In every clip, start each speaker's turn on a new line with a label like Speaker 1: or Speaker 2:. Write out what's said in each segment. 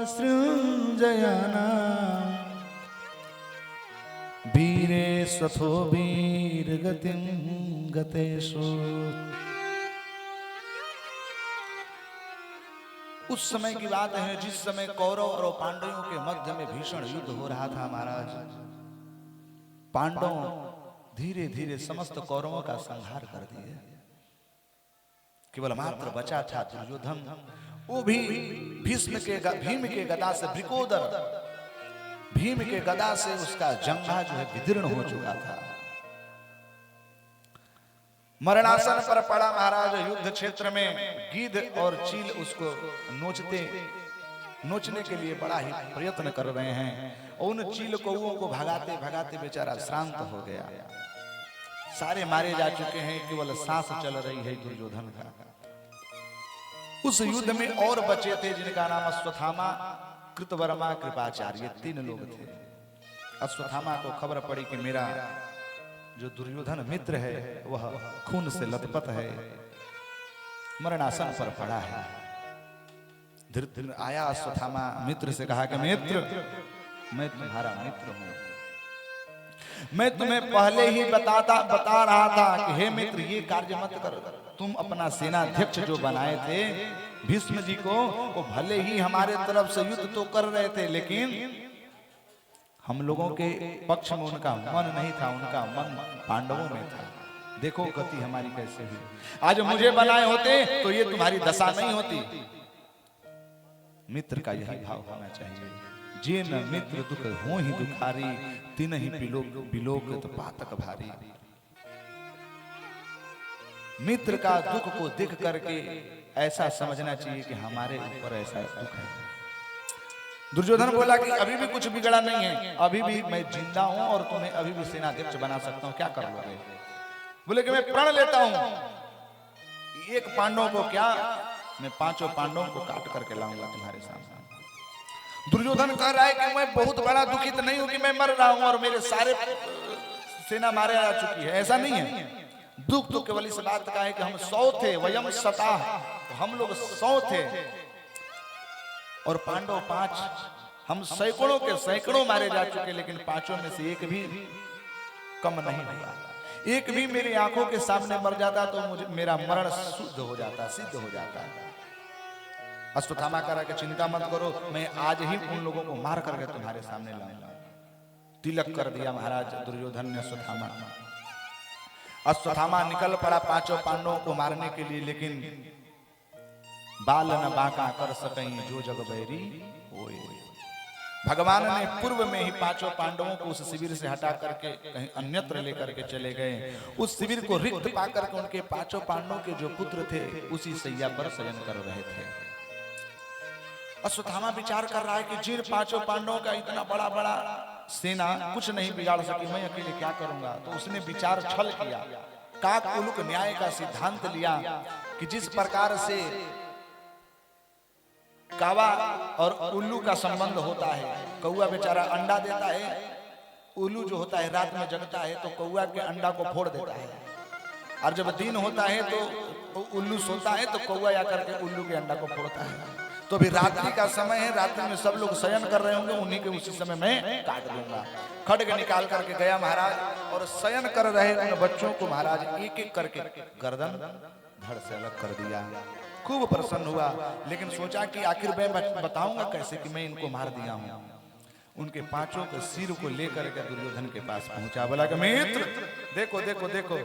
Speaker 1: सृंजयाना वीरे स्वथो वीर गतिं गतेषु। उस समय की बात है जिस समय कौरव और पांडवों के मध्य में भीषण युद्ध हो रहा था महाराज। पांडव धीरे धीरे समस्त कौरवों का संहार कर दिए, केवल मात्र बचा था दुर्योधन। वो भी भीम के गदा से वृकोदर, भीम के गदा से उसका जंघा जो है विदीर्ण हो चुका था। मरणासन पर पड़ा महाराज। युद्ध क्षेत्र में गीध और चील उसको नोचने के लिए बड़ा ही प्रयत्न कर रहे हैं। और उन चील कौओं को भगाते भगाते बेचारा श्रांत हो गया। सारे मारे जा चुके हैं, केवल सांस चल रही है दुर्योधन का। उस युद्ध में और बचे थे जिनका नाम अश्वत्थामा, कृतवर्मा, कृपाचार्य, 3 लोग थे। अश्वत्थामा को खबर पड़ी कि मेरा जो दुर्योधन मित्र है वह खून से लथपथ है, मरणासन पर पड़ा है। धृतराष्ट्र आया, अश्वत्थामा मित्र से कहा कि मित्र, मैं तुम्हारा मित्र हूं। मैं तुम्हें पहले ही बता रहा था कि हे मित्र, ये कार्य मत कर। तुम अपना सेनाध्यक्ष जो बनाए थे भीष्म जी को, वो भले ही हमारे तरफ से युद्ध तो कर रहे थे, लेकिन हम लोगों के पक्ष में उनका मन नहीं था, उनका मन पांडवों में था। देखो गति हमारी कैसे हुई। आज मुझे बनाए होते तो ये तुम्हारी दशा नहीं होती। मित्र का यही भाव होना चाहिए। जे न मित्र दुख हो ही दुखारी, तिन ही बिलोक तो पातक भारी। मित्र का दुख को देख करके ऐसा समझना चाहिए कि हमारे ऊपर ऐसा दुख है। दुर्योधन बोला कि अभी भी कुछ बिगड़ा नहीं है, अभी भी मैं जिंदा हूं और तुम्हें अभी भी सेनाध्यक्ष बना सकता हूं, क्या कर लोगे? बोले कि मैं प्रण लेता हूं, एक पांडव को क्या, मैं 5 पांडवों को काट करके लाऊंगा तुम्हारे सामने। दुर्योधन कह रहा है कि मैं बहुत बड़ा दुखित नहीं हूं कि मैं मर रहा हूं और मेरे सारे सेना मारे जा चुकी है, ऐसा नहीं है। दुख तो केवल इस बात का है कि हम 100 थे, वयम शताः, तो हम लोग 100 थे और पांडव 5। हम सैकड़ों के सैकड़ों मारे जा चुके, लेकिन 5 में से एक भी कम नहीं हुआ। एक भी मेरी आंखों के सामने मर जाता तो मुझे मेरा मरण शुद्ध हो जाता, सिद्ध हो जाता। अश्वत्थामा कह रहा कि चिंता मत करो, मैं आज ही उन लोगों को मार करके तुम्हारे सामने लाऊंगा। तिलक कर दिया महाराज दुर्योधन ने अश्वत्थामा। अश्वत्थामा निकल पड़ा 5 पांडवों को मारने के लिए, लेकिन बाल न बांका कर सकहीं जो जग बैरी होए। भगवान ने पूर्व में ही 5 पांडवों को उस शिविर से हटा करके कहीं अन्यत्र लेकर के चले गए। उस शिविर को रिक्त पा करके उनके 5 पांडवों के जो पुत्र थे उसी सैया पर शयन कर रहे थे। अश्वत्थामा विचार कर रहा है कि जिन 5 पांडवों का इतना बड़ा बड़ा सेना कुछ नहीं बिगाड़ सकी, मैं अकेले क्या करूंगा? तो उसने विचार छल किया, काक उलूक न्याय का सिद्धांत लिया कि जिस प्रकार से कावा और उल्लू का संबंध होता है, कौआ बेचारा अंडा देता है, उल्लू जो होता है रात में जगता है तो कौआ के अंडा को फोड़ देता है, और जब दिन होता है तो उल्लू सोता है तो कौआ आकर के उल्लू के अंडा को फोड़ता है। तो अभी रात्रि का समय है, रात्रि में सब लोग शयन कर रहे होंगे, उन्हीं के उसी समय मैं काट दूंगा। खड्ग निकाल करके गया महाराज और शयन कर रहे उन बच्चों को महाराज एक एक करके गर्दन धड़ से अलग कर दिया। खूब प्रसन्न हुआ, लेकिन सोचा कि आखिर मैं बताऊंगा कैसे कि मैं इनको मार दिया हूं। उनके 5 के सिर को लेकर के दुर्योधन के पास पहुंचा, बोला कि मित्र देखो देखो देखो,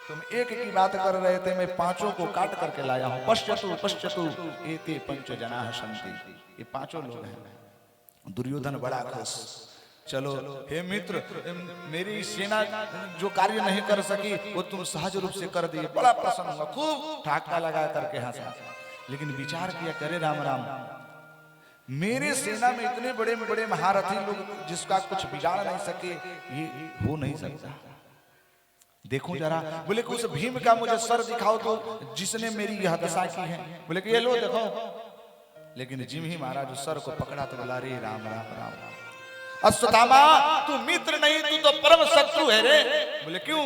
Speaker 1: तुम एक की बात कर रहे थे, मैं 5 को काट करके लाया हूं। पश्यतु पश्यतु एते 5 जनाः सन्ति, ये 5 लोग हैं। दुर्योधन बड़ा खुश, चलो हे मित्र, मेरी सेना जो कार्य नहीं कर सकी वो तुम सहज रूप से कर दिए, बड़ा प्रसन्न हुआ, खूब ठाकटा लगा करके हंसा। लेकिन विचार किया, करे राम राम, मेरे सेना में इतने बड़े बड़े महारथी लोग जिसका कुछ बिगाड़ नहीं सके, ये हो नहीं सकता। देखो जरा, बोले कि उस भीम का मुझे सर दिखाओ तो जिसने मेरी यह दशा की है। बोले कि ये लो देखो, लेकिन जिम ही महाराज उस सर को पकड़ा तो बोला, रे राम राम राम, अश्वत्थामा तू मित्र नहीं, तू तो परम शत्रु है रे। बोले क्यों?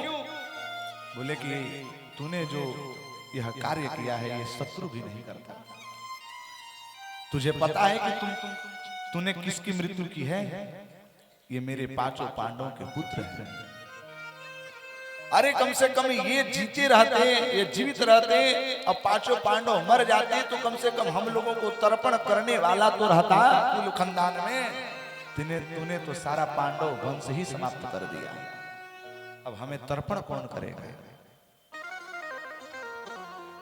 Speaker 1: बोले कि तूने जो यह कार्य किया है ये शत्रु भी नहीं करता। तुझे पता है कि तूने किसकी मृत्यु की है? ये मेरे पांचों पांडवों के पुत्र हैं। अरे कम से कम ये जीते रहते, ये जीवित रहते, अब पांचों पांडव मर जाते तो कम से कम हम लोगों को तर्पण करने वाला तो रहता कुल खानदान में। तूने तो सारा पांडव वंश ही समाप्त कर दिया। अब हमें तर्पण कौन करेगा?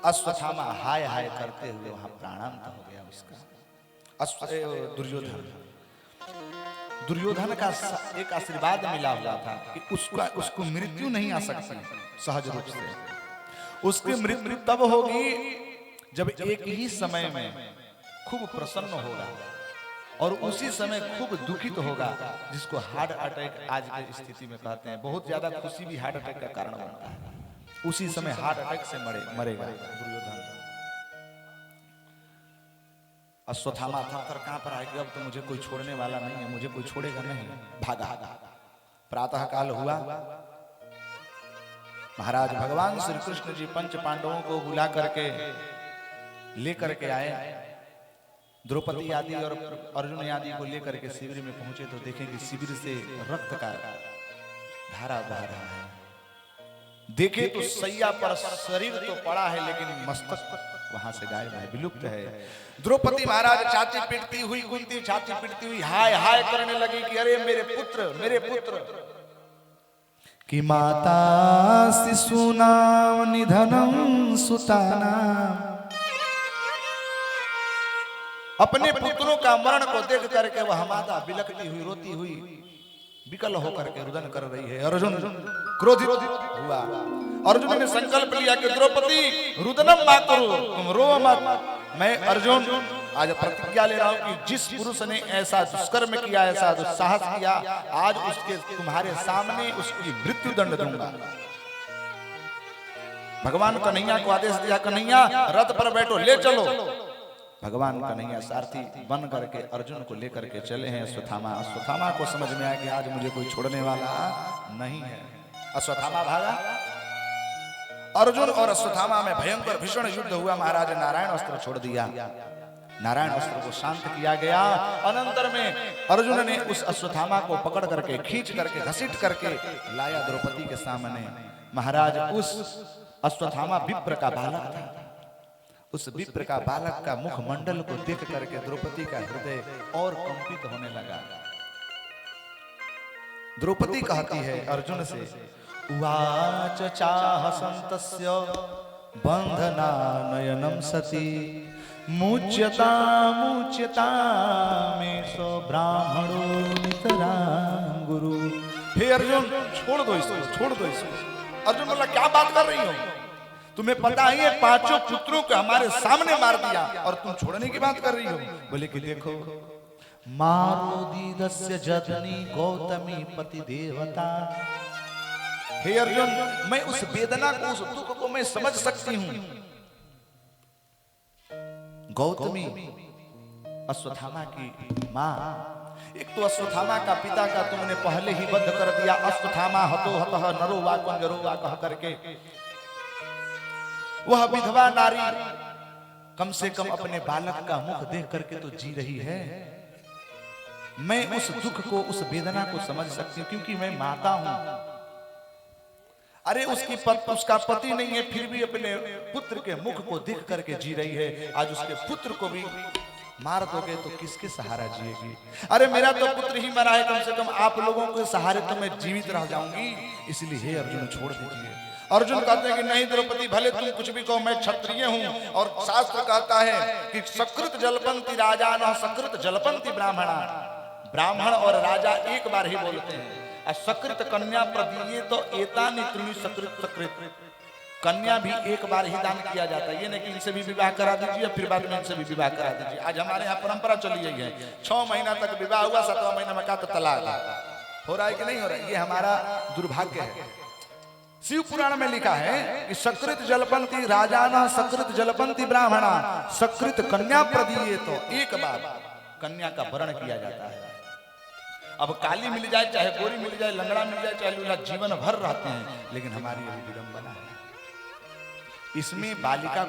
Speaker 1: अश्वत्थामा हाय हाय करते हुए वहां प्राणांत हो गया उसका। दुर्योधन का एक आशीर्वाद मिला हुआ था कि उसको मृत्यु नहीं आ सकती सहज रूप से। उसकी मृत्यु तब होगी जब एक ही समय में खूब प्रसन्न होगा और उसी समय खूब दुखित होगा, जिसको हार्ट अटैक आज की स्थिति में कहते हैं। बहुत ज्यादा खुशी भी हार्ट अटैक का कारण बनता है। उसी समय हार्ट अटैक से मरेगा दुर्योधन। अश्वत्थामा थक कहां पर आएगा? अब तो मुझे कोई छोड़ने वाला नहीं है, मुझे कोई छोड़ेगा नहीं। भागा। प्रातः काल हुआ, महाराज भगवान श्री कृष्ण जी पंच पांडवों को बुला करके लेकर के आए। द्रौपदी आदि और अर्जुन आदि को लेकर के शिविर में पहुंचे तो देखें कि शिविर से रक्त का धारा बह रहा है। देखे तो सैया पर शरीर तो पड़ा है, लेकिन मस्तक वहां से गायब है, विलुप्त है। द्रौपदी महाराज छाती पीटती हुई, कुंती छाती पीटती हुई हाय हाय करने लगी कि अरे मेरे पुत्र, मेरे पुत्र। कि माता शिशूनां निधनं सुतानां, अपने पुत्रों का मरण को देख करके वह माता बिलखती हुई, रोती हुई, विकल होकर के रुदन कर रही है। अर्जुन क्रोधित हुआ। अर्जुन ने संकल्प लिया कि द्रौपदी रुदनम मत करो, तुम रो मत। मैं अर्जुन आज प्रतिज्ञा ले रहा हूं कि जिस पुरुष ने ऐसा दुष्कर्म किया, ऐसा दुस्साहस किया, आज उसके तुम्हारे सामने उसकी मृत्यु दंड दूंगा। भगवान कन्हैया को आदेश दिया, कन्हैया रथ पर बैठो, ले चलो। भगवान कन्हैया सारथी बन करके अर्जुन को लेकर के चले हैं। अश्वत्थामा को समझ में आया कि आज मुझे कोई छोड़ने वाला नहीं है। अश्वत्थामा भागा। अर्जुन और अश्वत्थामा में भयंकर भीषण युद्ध हुआ। महाराज नारायण अस्त्र छोड़ दिया। नारायण अस्त्र को शांत किया गया। अनंतर में अर्जुन ने उस अश्वत्थामा को पकड़ करके, खींच करके, घसीट करके लाया द्रौपदी के सामने। महाराज उस अश्वत्थामा विप्र का बालक था। उस विप्र का बालक का मुखमंडल को देख करके द्रौपदी का हृदय और कंपित होने लगा। द्रौपदी कहती है अर्जुन से, उवाच चाह संतस्य बंधना नयनम सती मुच्यता मुच्यता में सो ब्राह्मणो नितरां गुरु। हे अर्जुन, छोड़ दो इसको, छोड़ दो इसको। अर्जुन बोला, क्या बात कर रही हो? तुम्हें पता ही है पांचों पुत्रों को हमारे सामने मार दिया और तुम छोड़ने की बात कर रही हो। बोले कि देखो, मारो दीदस्य जजनी गौतमी पति देवता। हे अर्जुन, मैं उस वेदना को, उस दुख को मैं समझ सकती हूं। गौतमी अश्वत्थामा की मां। एक तो अश्वत्थामा का पिता का तुमने पहले ही वध कर दिया। अश्वत्थामा हतो हतः नरो वा कंजरो वा कह करके वह विधवा नारी कम से कम अपने बालक का मुख देख करके तो जी रही है। मैं उस दुख को, उस वेदना को समझ सकती हूं, क्योंकि मैं माता हूं। अरे उसका पति नहीं है, फिर भी अपने पुत्र के मुख को देख करके जी रही है। आज उसके पुत्र को भी मार दोगे तो किसके सहारा जिएगी? अरे मेरा तो पुत्र ही मरा है, कम से कम आप लोगों के सहारे तो मैं जीवित रह जाऊंगी। इसलिए हे अर्जुन, छोड़ दीजिए। अर्जुन कहते हैं कि नहीं द्रौपदी, भले तुम कुछ भी कहो, मैं क्षत्रिय हूं। और शास्त्र कहता है कि सकृत जलपंती राजा न सकृत जलपंती ब्राह्मणा। ब्राह्मण और राजा एक बार ही बोलते हैं। सकृत कन्या प्रदीये तो एतानि त्रीणि सकृत सकृत। कन्या भी एक बार ही दान किया जाता है। ये नहीं कि इनसे भी विवाह करा दीजिए, फिर बाद में इनसे भी विवाह करा दीजिए। आज हमारे यहाँ परंपरा चली गई है, 6 महीना तक विवाह हुआ, 7वां महीना में का तो तलाक हो रहा है कि नहीं हो रहा है। ये हमारा दुर्भाग्य है। शिव पुराण में लिखा है कि सकृत जलपंती राजाना सकृत जलपंती ब्राह्मणा सकृत कन्या प्रदीये तो एक बार कन्या का वरण किया जाता है। अब काली मिल जाए, चाहे गोरी मिल जाए, लंगड़ा मिल जाए, चाहे लूला, जीवन भर रहते हैं। लेकिन हमारी अभी विडंबना है। इसमें बालिका